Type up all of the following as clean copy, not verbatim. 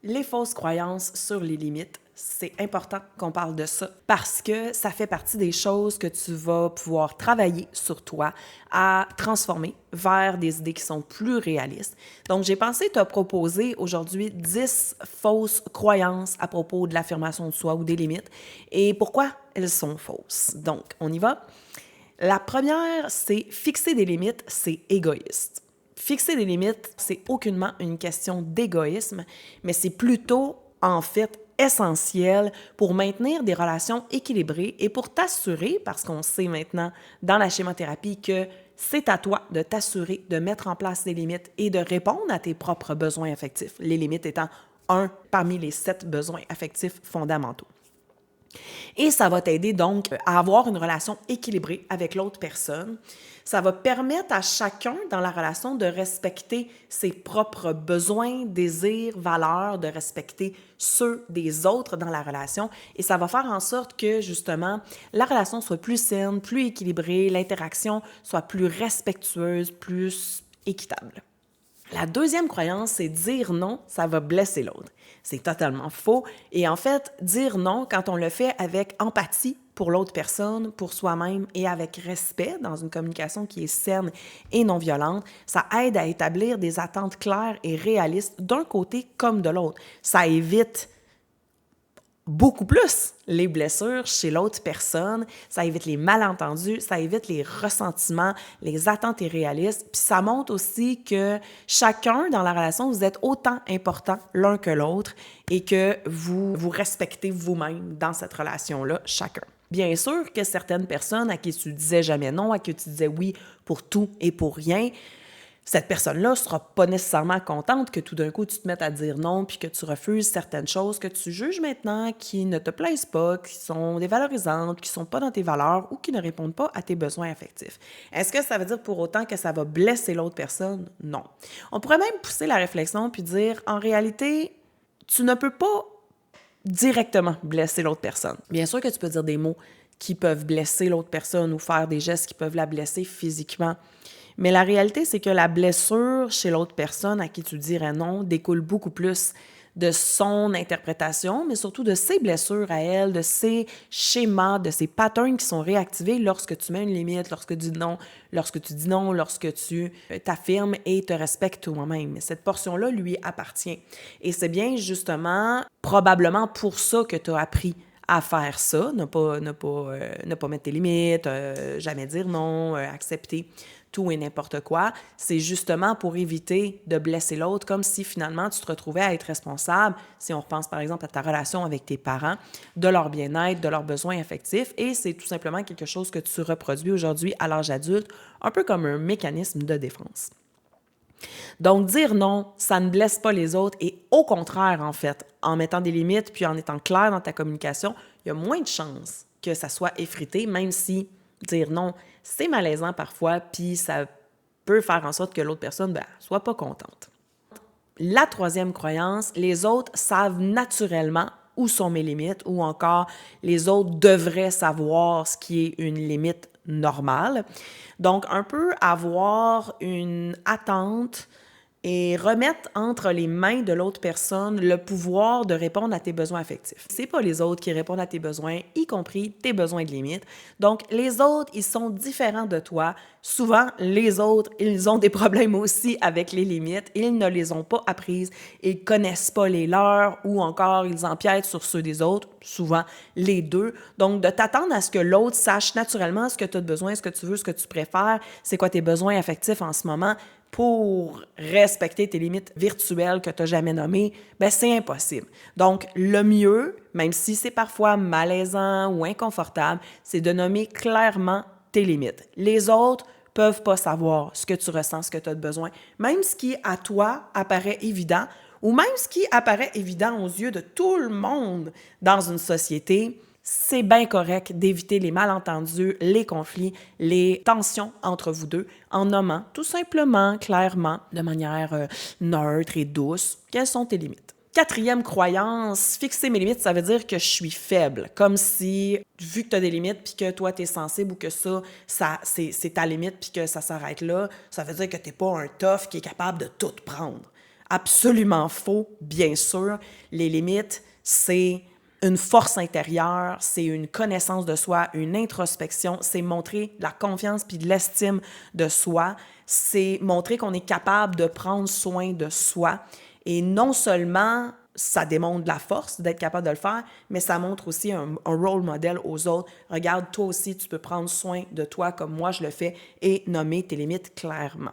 Les fausses croyances sur les limites, c'est important qu'on parle de ça parce que ça fait partie des choses que tu vas pouvoir travailler sur toi à transformer vers des idées qui sont plus réalistes. Donc, j'ai pensé te proposer aujourd'hui 10 fausses croyances à propos de l'affirmation de soi ou des limites et pourquoi elles sont fausses. Donc, on y va. La première, c'est fixer des limites, c'est égoïste. Fixer des limites, c'est aucunement une question d'égoïsme, mais c'est plutôt, en fait, essentiel pour maintenir des relations équilibrées et pour t'assurer, parce qu'on sait maintenant dans la schémothérapie que c'est à toi de t'assurer de mettre en place des limites et de répondre à tes propres besoins affectifs, les limites étant un parmi les 7 besoins affectifs fondamentaux. Et ça va t'aider donc à avoir une relation équilibrée avec l'autre personne. Ça va permettre à chacun dans la relation de respecter ses propres besoins, désirs, valeurs, de respecter ceux des autres dans la relation. Et ça va faire en sorte que, justement, la relation soit plus saine, plus équilibrée, l'interaction soit plus respectueuse, plus équitable. La deuxième croyance, c'est dire non, ça va blesser l'autre. C'est totalement faux. Et en fait, dire non, quand on le fait avec empathie pour l'autre personne, pour soi-même et avec respect dans une communication qui est saine et non violente, ça aide à établir des attentes claires et réalistes d'un côté comme de l'autre. Ça évite beaucoup plus les blessures chez l'autre personne, ça évite les malentendus, ça évite les ressentiments, les attentes irréalistes, puis ça montre aussi que chacun dans la relation, vous êtes autant important l'un que l'autre et que vous vous respectez vous-même dans cette relation-là, chacun. Bien sûr que certaines personnes à qui tu disais jamais non, à qui tu disais oui pour tout et pour rien, cette personne-là ne sera pas nécessairement contente que tout d'un coup, tu te mettes à dire non puis que tu refuses certaines choses que tu juges maintenant qui ne te plaisent pas, qui sont dévalorisantes, qui ne sont pas dans tes valeurs ou qui ne répondent pas à tes besoins affectifs. Est-ce que ça veut dire pour autant que ça va blesser l'autre personne? Non. On pourrait même pousser la réflexion puis dire, en réalité, tu ne peux pas directement blesser l'autre personne. Bien sûr que tu peux dire des mots qui peuvent blesser l'autre personne ou faire des gestes qui peuvent la blesser physiquement. Mais la réalité, c'est que la blessure chez l'autre personne à qui tu dirais non découle beaucoup plus de son interprétation, mais surtout de ses blessures à elle, de ses schémas, de ses patterns qui sont réactivés lorsque tu mets une limite, lorsque tu dis non, lorsque tu t'affirmes et te respectes toi-même. Mais cette portion-là lui appartient. Et c'est bien justement, probablement pour ça que tu as appris à faire ça, ne pas mettre tes limites, jamais dire non, accepter tout et n'importe quoi. C'est justement pour éviter de blesser l'autre, comme si finalement tu te retrouvais à être responsable, si on repense par exemple à ta relation avec tes parents, de leur bien-être, de leurs besoins affectifs, et c'est tout simplement quelque chose que tu reproduis aujourd'hui à l'âge adulte, un peu comme un mécanisme de défense. Donc, dire non, ça ne blesse pas les autres et au contraire, en fait, en mettant des limites puis en étant clair dans ta communication, il y a moins de chances que ça soit effrité, même si dire non, c'est malaisant parfois puis ça peut faire en sorte que l'autre personne soit pas contente. La troisième croyance, les autres savent naturellement où sont mes limites ou encore les autres devraient savoir ce qui est une limite normale. Donc, un peu avoir une attente et remettre entre les mains de l'autre personne le pouvoir de répondre à tes besoins affectifs. C'est pas les autres qui répondent à tes besoins, y compris tes besoins de limite. Donc, les autres, ils sont différents de toi. Souvent, les autres, ils ont des problèmes aussi avec les limites. Ils ne les ont pas apprises, ils connaissent pas les leurs ou encore ils empiètent sur ceux des autres, souvent les deux. Donc, de t'attendre à ce que l'autre sache naturellement ce que tu as besoin, ce que tu veux, ce que tu préfères, c'est quoi tes besoins affectifs en ce moment, pour respecter tes limites virtuelles que tu n'as jamais nommées, c'est impossible. Donc, le mieux, même si c'est parfois malaisant ou inconfortable, c'est de nommer clairement tes limites. Les autres peuvent pas savoir ce que tu ressens, ce que tu as besoin. Même ce qui, à toi, apparaît évident, ou même ce qui apparaît évident aux yeux de tout le monde dans une société, c'est bien correct d'éviter les malentendus, les conflits, les tensions entre vous deux en nommant tout simplement, clairement, de manière neutre et douce, quelles sont tes limites. Quatrième croyance, fixer mes limites, ça veut dire que je suis faible. Comme si, vu que tu as des limites puis que toi, tu es sensible ou que ça c'est ta limite puis que ça s'arrête là, ça veut dire que tu n'es pas un tough qui est capable de tout prendre. absolument faux, bien sûr. Les limites, c'est une force intérieure, c'est une connaissance de soi, une introspection, c'est montrer de la confiance puis de l'estime de soi, c'est montrer qu'on est capable de prendre soin de soi. Et non seulement ça démontre de la force d'être capable de le faire, mais ça montre aussi un role model aux autres. Regarde, toi aussi, tu peux prendre soin de toi comme moi je le fais et nommer tes limites clairement.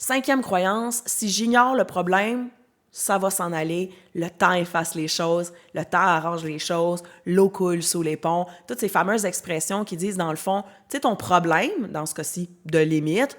5e croyance, si j'ignore le problème, ça va s'en aller, le temps efface les choses, le temps arrange les choses, l'eau coule sous les ponts. Toutes ces fameuses expressions qui disent, dans le fond, tu sais, ton problème, dans ce cas-ci, de limite,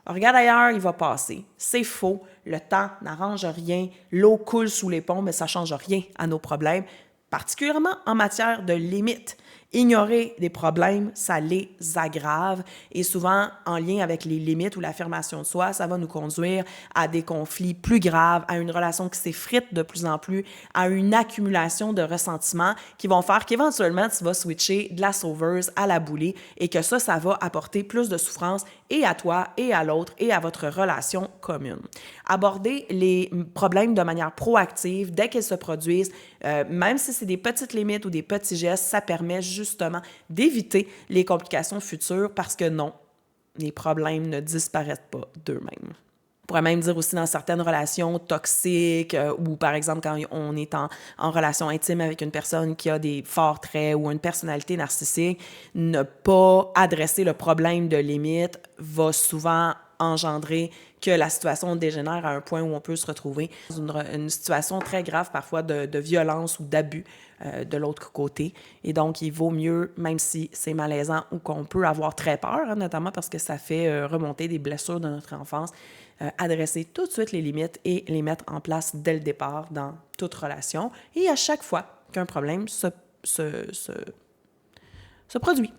regarde ailleurs, il va passer. C'est faux, le temps n'arrange rien, l'eau coule sous les ponts, mais ça ne change rien à nos problèmes, particulièrement en matière de limites. Ignorer des problèmes, ça les aggrave et souvent en lien avec les limites ou l'affirmation de soi, ça va nous conduire à des conflits plus graves, à une relation qui s'effrite de plus en plus, à une accumulation de ressentiments qui vont faire qu'éventuellement tu vas switcher de la sauveuse à la boulée et que ça va apporter plus de souffrance et à toi et à l'autre et à votre relation commune. Aborder les problèmes de manière proactive dès qu'ils se produisent, même si c'est des petites limites ou des petits gestes, ça permet justement d'éviter les complications futures parce que non, les problèmes ne disparaissent pas d'eux-mêmes. On pourrait même dire aussi dans certaines relations toxiques ou par exemple quand on est en relation intime avec une personne qui a des forts traits ou une personnalité narcissique, ne pas adresser le problème de limite va souvent engendrer que la situation dégénère à un point où on peut se retrouver dans une situation très grave parfois de violence ou d'abus de l'autre côté. Et donc, il vaut mieux, même si c'est malaisant ou qu'on peut avoir très peur, notamment parce que ça fait remonter des blessures de notre enfance, adresser tout de suite les limites et les mettre en place dès le départ dans toute relation et à chaque fois qu'un problème se produit.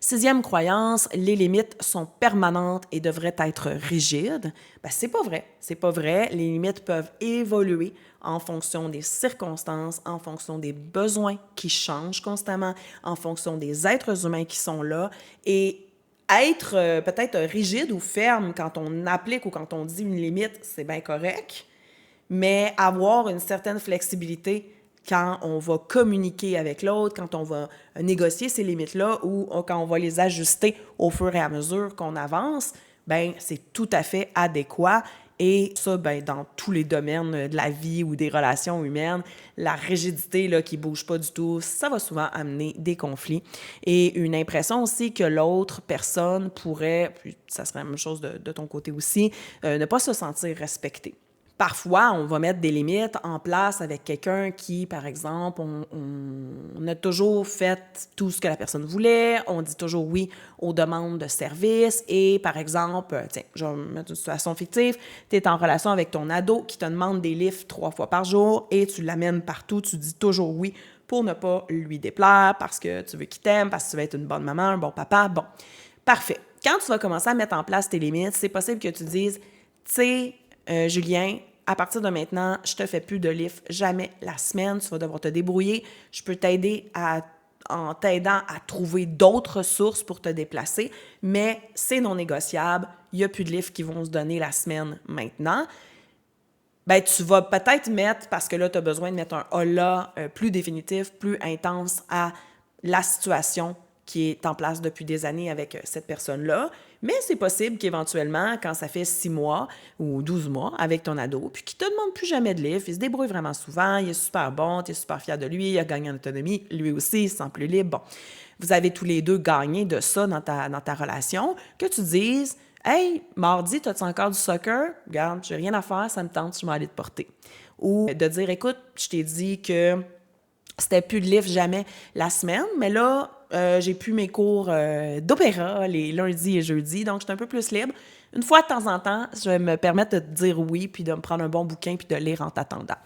6e croyance, les limites sont permanentes et devraient être rigides. Ben, c'est pas vrai. C'est pas vrai. Les limites peuvent évoluer en fonction des circonstances, en fonction des besoins qui changent constamment, en fonction des êtres humains qui sont là. Et être peut-être rigide ou ferme quand on applique ou quand on dit une limite, c'est bien correct, mais avoir une certaine flexibilité quand on va communiquer avec l'autre, quand on va négocier ces limites-là ou quand on va les ajuster au fur et à mesure qu'on avance, ben c'est tout à fait adéquat. Et ça, ben, dans tous les domaines de la vie ou des relations humaines, la rigidité là, qui ne bouge pas du tout, ça va souvent amener des conflits. Et une impression aussi que l'autre personne pourrait, puis ça serait la même chose de ton côté aussi, ne pas se sentir respectée. Parfois, on va mettre des limites en place avec quelqu'un qui, par exemple, on a toujours fait tout ce que la personne voulait, on dit toujours oui aux demandes de service et, par exemple, tiens, je vais mettre une situation fictive, tu es en relation avec ton ado qui te demande des livres 3 fois par jour et tu l'amènes partout, tu dis toujours oui pour ne pas lui déplaire parce que tu veux qu'il t'aime, parce que tu veux être une bonne maman, un bon papa, bon, parfait. Quand tu vas commencer à mettre en place tes limites, c'est possible que tu dises, tu sais, Julien, à partir de maintenant, je te fais plus de livres jamais la semaine. Tu vas devoir te débrouiller. Je peux t'aider en t'aidant à trouver d'autres sources pour te déplacer, mais c'est non négociable. Il n'y a plus de livres qui vont se donner la semaine maintenant. Ben, tu vas peut-être mettre, parce que là, tu as besoin de mettre un holà plus définitif, plus intense à la situation qui est en place depuis des années avec cette personne-là. Mais c'est possible qu'éventuellement, quand ça fait 6 mois ou 12 mois avec ton ado, puis qu'il ne te demande plus jamais de livre, il se débrouille vraiment souvent, il est super bon, tu es super fier de lui, il a gagné en autonomie, lui aussi, il se sent plus libre. Bon, vous avez tous les deux gagné de ça dans ta relation, que tu dises « Hey, mardi, t'as-tu encore du soccer? Regarde, j'ai rien à faire, ça me tente, je vais aller te porter. » Ou de dire « Écoute, je t'ai dit que c'était plus de livre jamais la semaine, mais là, j'ai plus mes cours d'opéra les lundis et jeudis, donc je suis un peu plus libre. Une fois de temps en temps, je vais me permettre de te dire oui, puis de me prendre un bon bouquin, puis de lire en t'attendant. »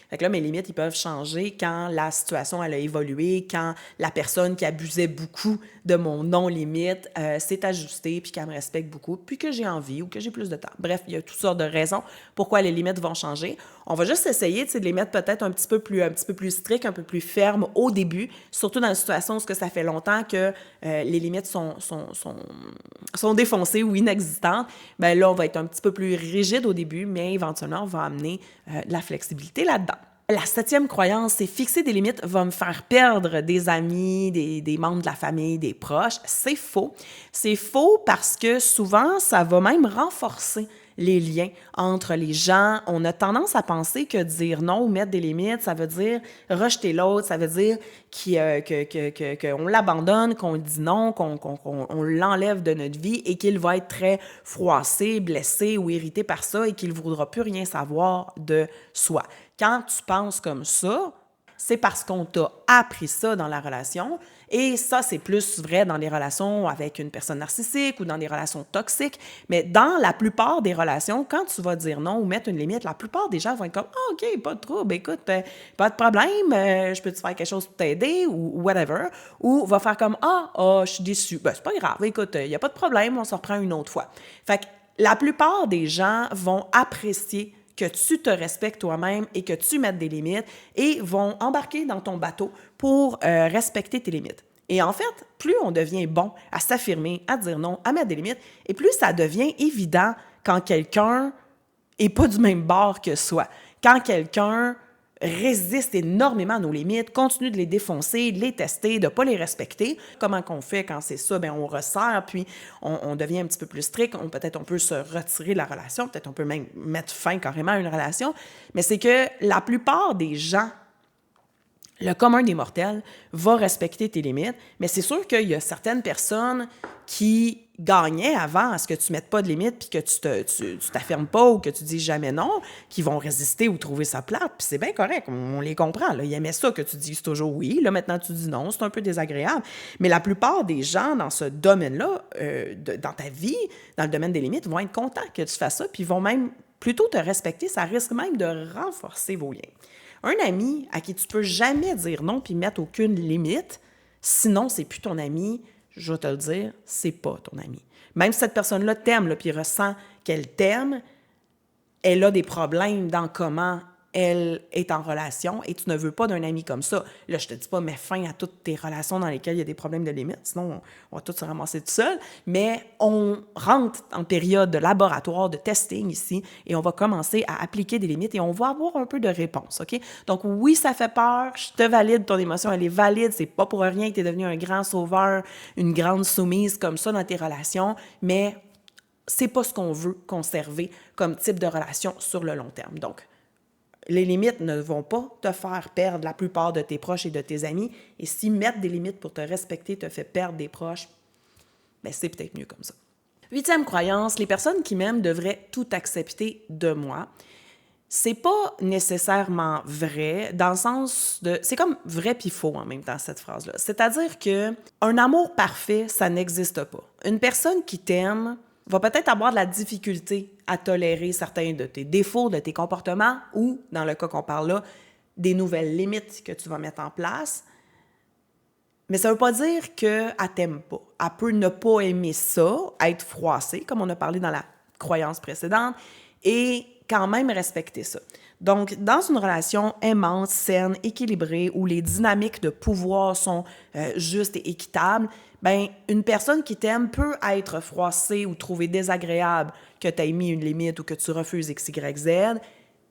Fait que là, mes limites, ils peuvent changer quand la situation, elle a évolué, quand la personne qui abusait beaucoup de mon non-limite s'est ajustée, puis qu'elle me respecte beaucoup, puis que j'ai envie ou que j'ai plus de temps. Bref, il y a toutes sortes de raisons pourquoi les limites vont changer. On va juste essayer, de les mettre peut-être un petit peu plus stricts, un peu plus fermes au début, surtout dans une situation où ça fait longtemps que les limites sont défoncées ou inexistantes. Bien là, on va être un petit peu plus rigide au début, mais éventuellement, on va amener de la flexibilité là-dedans. La 7e croyance, c'est fixer des limites va me faire perdre des amis, des membres de la famille, des proches. C'est faux. C'est faux parce que souvent, ça va même renforcer les liens entre les gens. On a tendance à penser que dire non ou mettre des limites, ça veut dire rejeter l'autre, ça veut dire qu'on l'abandonne, qu'on dit non, qu'on l'enlève de notre vie et qu'il va être très froissé, blessé ou irrité par ça et qu'il ne voudra plus rien savoir de soi. Quand tu penses comme ça, c'est parce qu'on t'a appris ça dans la relation. Et ça, c'est plus vrai dans les relations avec une personne narcissique ou dans des relations toxiques. Mais dans la plupart des relations, quand tu vas dire non ou mettre une limite, la plupart des gens vont être comme « Ah, OK, pas de trouble, écoute, pas de problème, je peux te faire quelque chose pour t'aider ou whatever. » Ou va faire comme « Ah, je suis déçu. Ben, c'est pas grave, écoute, il n'y a pas de problème, on se reprend une autre fois. » Fait que la plupart des gens vont apprécier que tu te respectes toi-même et que tu mettes des limites et vont embarquer dans ton bateau pour respecter tes limites. Et en fait, plus on devient bon à s'affirmer, à dire non, à mettre des limites, et plus ça devient évident quand quelqu'un n'est pas du même bord que soi. Quand quelqu'un résiste énormément à nos limites, continue de les défoncer, de les tester, de ne pas les respecter. Comment qu'on fait quand c'est ça? Bien, on resserre, puis on devient un petit peu plus strict. Peut-être on peut se retirer de la relation, peut-être on peut même mettre fin carrément à une relation. Mais c'est que la plupart des gens, le commun des mortels, va respecter tes limites, mais c'est sûr qu'il y a certaines personnes qui gagnaient avant à ce que tu ne mettes pas de limites puis que tu t'affirmes pas ou que tu dis jamais non, qui vont résister ou trouver ça plate, puis c'est bien correct, on les comprend. Là. Ils aimaient ça que tu dises toujours oui, là maintenant tu dis non, c'est un peu désagréable. Mais la plupart des gens dans ce domaine-là, dans ta vie, dans le domaine des limites, vont être contents que tu fasses ça, puis vont même plutôt te respecter, ça risque même de renforcer vos liens. Un ami à qui tu peux jamais dire non puis mettre aucune limite, sinon c'est plus ton ami, je vais te le dire, c'est pas ton ami. Même si cette personne-là t'aime là, puis ressent qu'elle t'aime, elle a des problèmes dans comment elle est en relation et tu ne veux pas d'un ami comme ça. Là, je te dis pas, mets fin à toutes tes relations dans lesquelles il y a des problèmes de limites, sinon on va tous se ramasser tout seul. Mais on rentre en période de laboratoire, de testing ici, et on va commencer à appliquer des limites et on va avoir un peu de réponse, OK? Donc oui, ça fait peur, je te valide, ton émotion, elle est valide, c'est pas pour rien que tu es devenu un grand sauveur, une grande soumise comme ça dans tes relations, mais c'est pas ce qu'on veut conserver comme type de relation sur le long terme. Donc, les limites ne vont pas te faire perdre la plupart de tes proches et de tes amis. Et si mettre des limites pour te respecter te fait perdre des proches, bien, c'est peut-être mieux comme ça. 8e croyance, les personnes qui m'aiment devraient tout accepter de moi. C'est pas nécessairement vrai, dans le sens de... C'est comme vrai puis faux en même temps, cette phrase-là. C'est-à-dire que un amour parfait, ça n'existe pas. Une personne qui t'aime va peut-être avoir de la difficulté à tolérer certains de tes défauts, de tes comportements ou, dans le cas qu'on parle là, des nouvelles limites que tu vas mettre en place. Mais ça ne veut pas dire qu'elle t'aime pas. Elle peut ne pas aimer ça, être froissée, comme on a parlé dans la croyance précédente, et quand même respecter ça. Donc, dans une relation aimante, saine, équilibrée, où les dynamiques de pouvoir sont justes et équitables, ben une personne qui t'aime peut être froissée ou trouver désagréable que tu aies mis une limite ou que tu refuses X, Y, Z,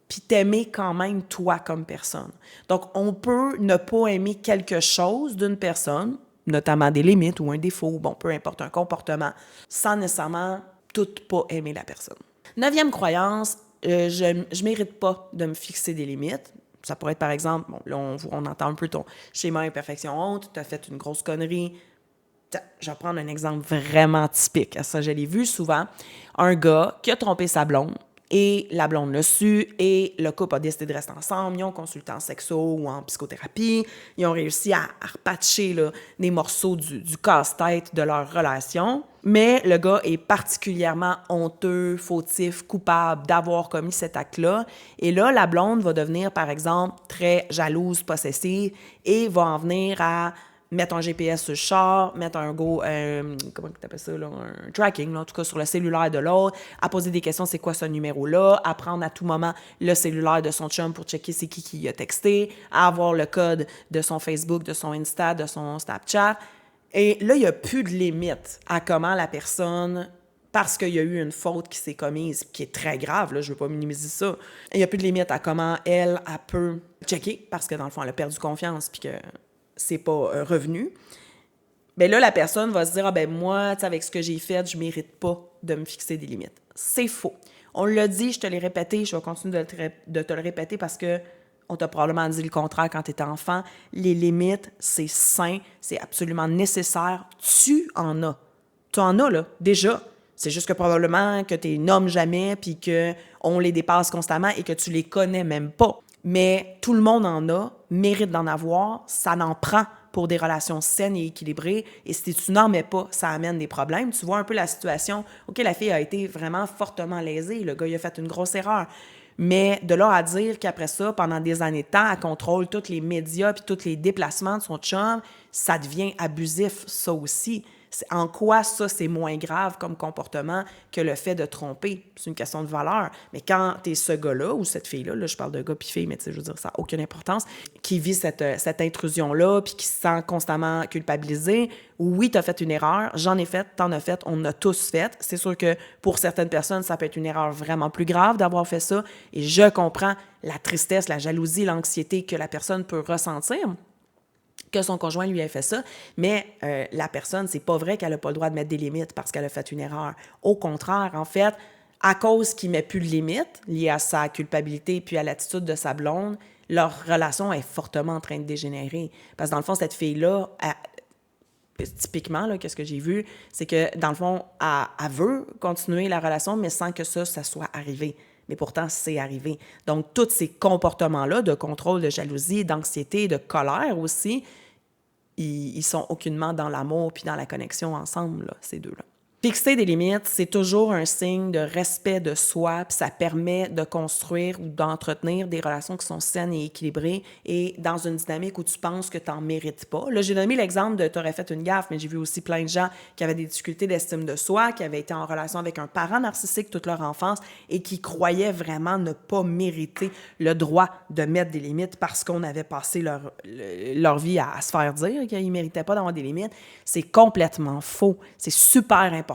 puis t'aimer quand même toi comme personne. Donc, on peut ne pas aimer quelque chose d'une personne, notamment des limites ou un défaut, bon, peu importe, un comportement, sans nécessairement tout pas aimer la personne. 9e croyance, je mérite pas de me fixer des limites. Ça pourrait être, par exemple, bon, là, on entend un peu ton schéma imperfection honte, tu as fait une grosse connerie. Je vais prendre un exemple vraiment typique. Ça, je l'ai vu souvent. Un gars qui a trompé sa blonde et la blonde l'a su et le couple a décidé de rester ensemble. Ils ont consulté en sexo ou en psychothérapie. Ils ont réussi à repatcher là, des morceaux du casse-tête de leur relation. Mais le gars est particulièrement honteux, fautif, coupable d'avoir commis cet acte-là. Et là, la blonde va devenir, par exemple, très jalouse, possessive et va en venir à mettre un GPS sur le char, mettre un comment tu appelles ça, là, un tracking, là, en tout cas sur le cellulaire de l'autre, à poser des questions, c'est quoi ce numéro-là, à prendre à tout moment le cellulaire de son chum pour checker c'est qui a texté, à avoir le code de son Facebook, de son Insta, de son Snapchat. Et là, il n'y a plus de limite à comment la personne, parce qu'il y a eu une faute qui s'est commise, qui est très grave, là, je ne veux pas minimiser ça, il n'y a plus de limite à comment elle peut checker, parce que dans le fond, elle a perdu confiance, puis que c'est pas revenu. Bien là, la personne va se dire « Ah ben moi, avec ce que j'ai fait, je mérite pas de me fixer des limites. » C'est faux. On l'a dit, je te l'ai répété, je vais continuer de te le répéter parce que on t'a probablement dit le contraire quand tu étais enfant. Les limites, c'est sain, c'est absolument nécessaire. Tu en as. Tu en as, là, déjà. C'est juste que probablement que tu les nommes jamais puis qu'on les dépasse constamment et que tu les connais même pas. Mais tout le monde en a, mérite d'en avoir, ça n'en prend pour des relations saines et équilibrées. Et si tu n'en mets pas, ça amène des problèmes. Tu vois un peu la situation. OK, la fille a été vraiment fortement lésée. Le gars, il a fait une grosse erreur. Mais de là à dire qu'après ça, pendant des années de temps, elle contrôle tous les médias puis tous les déplacements de son chum, ça devient abusif, ça aussi. En quoi ça, c'est moins grave comme comportement que le fait de tromper? C'est une question de valeur. Mais quand t'es ce gars-là, ou cette fille-là, là, je parle de gars puis fille, mais tu sais, je veux dire, ça n'a aucune importance, qui vit cette intrusion-là puis qui se sent constamment culpabilisé, oui, t'as fait une erreur, j'en ai fait, t'en as fait, on a tous fait. C'est sûr que pour certaines personnes, ça peut être une erreur vraiment plus grave d'avoir fait ça. Et je comprends la tristesse, la jalousie, l'anxiété que la personne peut ressentir, que son conjoint lui ait fait ça, mais la personne, c'est pas vrai qu'elle n'a pas le droit de mettre des limites parce qu'elle a fait une erreur. Au contraire, en fait, à cause qu'il ne met plus de limites liées à sa culpabilité puis à l'attitude de sa blonde, leur relation est fortement en train de dégénérer. Parce que dans le fond, cette fille-là, typiquement, là, qu'est-ce que j'ai vu, c'est que dans le fond, elle veut continuer la relation, mais sans que ça soit arrivé. Mais pourtant, c'est arrivé. Donc, tous ces comportements-là de contrôle, de jalousie, d'anxiété, de colère aussi, ils sont aucunement dans l'amour puis dans la connexion ensemble, là, ces deux-là. Fixer des limites, c'est toujours un signe de respect de soi, puis ça permet de construire ou d'entretenir des relations qui sont saines et équilibrées et dans une dynamique où tu penses que tu n'en mérites pas. Là, j'ai donné l'exemple de « t'aurais fait une gaffe », mais j'ai vu aussi plein de gens qui avaient des difficultés d'estime de soi, qui avaient été en relation avec un parent narcissique toute leur enfance et qui croyaient vraiment ne pas mériter le droit de mettre des limites parce qu'on avait passé leur vie à se faire dire qu'ils ne méritaient pas d'avoir des limites. C'est complètement faux. C'est super important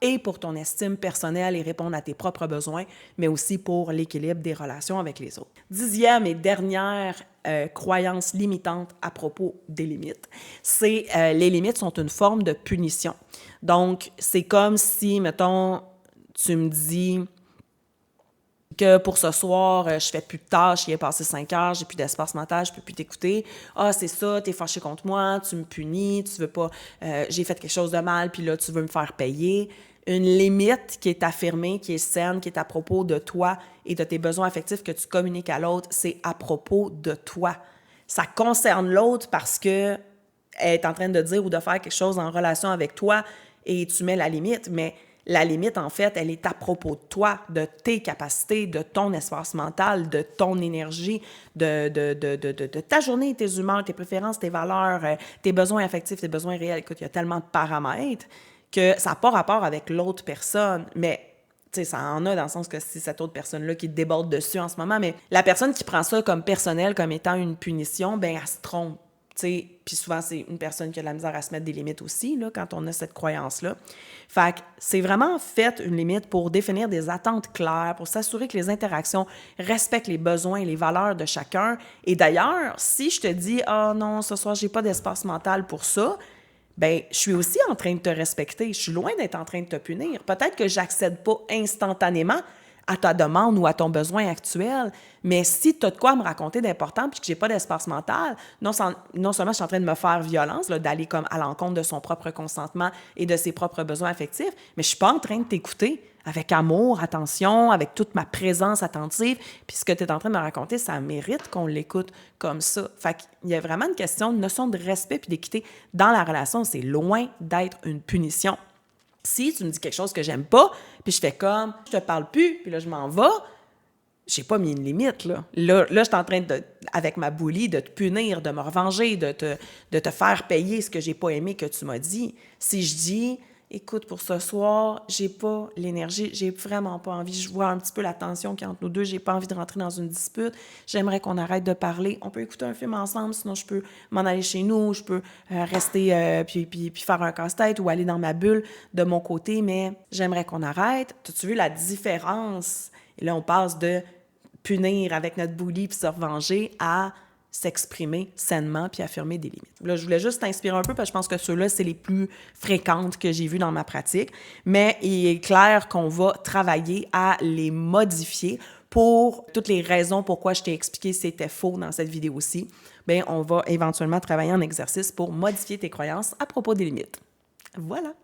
et pour ton estime personnelle et répondre à tes propres besoins, mais aussi pour l'équilibre des relations avec les autres. 10e et dernière croyance limitante à propos des limites, c'est les limites sont une forme de punition. Donc, c'est comme si, mettons, tu me dis que pour ce soir, je fais plus de tâches, il est passé 5 heures, j'ai plus d'espace mental, je peux plus t'écouter. Ah, c'est ça, t'es fâché contre moi, tu me punis, tu veux pas, j'ai fait quelque chose de mal, puis là, tu veux me faire payer. Une limite qui est affirmée, qui est saine, qui est à propos de toi et de tes besoins affectifs que tu communiques à l'autre, c'est à propos de toi. Ça concerne l'autre parce que elle est en train de dire ou de faire quelque chose en relation avec toi et tu mets la limite, mais la limite, en fait, elle est à propos de toi, de tes capacités, de ton espace mental, de ton énergie, de ta journée, tes humeurs, tes préférences, tes valeurs, tes besoins affectifs, tes besoins réels. Écoute, il y a tellement de paramètres que ça n'a pas rapport avec l'autre personne, mais tu sais, ça en a dans le sens que c'est cette autre personne-là qui déborde dessus en ce moment, mais la personne qui prend ça comme personnel, comme étant une punition, ben elle se trompe. Puis souvent, c'est une personne qui a de la misère à se mettre des limites aussi, là, quand on a cette croyance-là. Fait que c'est vraiment fait une limite pour définir des attentes claires, pour s'assurer que les interactions respectent les besoins et les valeurs de chacun. Et d'ailleurs, si je te dis « Ah non, ce soir, j'ai pas d'espace mental pour ça », ben je suis aussi en train de te respecter. Je suis loin d'être en train de te punir. Peut-être que j'accède pas instantanément à ta demande ou à ton besoin actuel, mais si tu as de quoi me raconter d'important puis que j'ai pas d'espace mental, non seulement je suis en train de me faire violence, là, d'aller comme à l'encontre de son propre consentement et de ses propres besoins affectifs, mais je suis pas en train de t'écouter avec amour, attention, avec toute ma présence attentive, puis ce que tu es en train de me raconter, ça mérite qu'on l'écoute comme ça. Fait qu'il y a vraiment une question, une notion de respect puis d'équité dans la relation, c'est loin d'être une punition. Si tu me dis quelque chose que j'aime pas, puis je fais comme, je te parle plus, puis là, je m'en vais, j'ai pas mis une limite, là. Là, je suis en train de, avec ma bully, de te punir, de me revenger, de te faire payer ce que j'ai pas aimé que tu m'as dit. Si je dis, écoute, pour ce soir, j'ai pas l'énergie, j'ai vraiment pas envie, je vois un petit peu la tension qui est entre nous deux, j'ai pas envie de rentrer dans une dispute, j'aimerais qu'on arrête de parler, on peut écouter un film ensemble, sinon je peux m'en aller chez nous, je peux rester puis faire un casse-tête ou aller dans ma bulle de mon côté, mais j'aimerais qu'on arrête. As-tu vu la différence? Et là, on passe de punir avec notre bully puis se revenger à s'exprimer sainement puis affirmer des limites. Là, je voulais juste t'inspirer un peu parce que je pense que ceux-là, c'est les plus fréquentes que j'ai vues dans ma pratique, mais il est clair qu'on va travailler à les modifier pour toutes les raisons pourquoi je t'ai expliqué c'était faux dans cette vidéo-ci. Bien, on va éventuellement travailler en exercice pour modifier tes croyances à propos des limites. Voilà!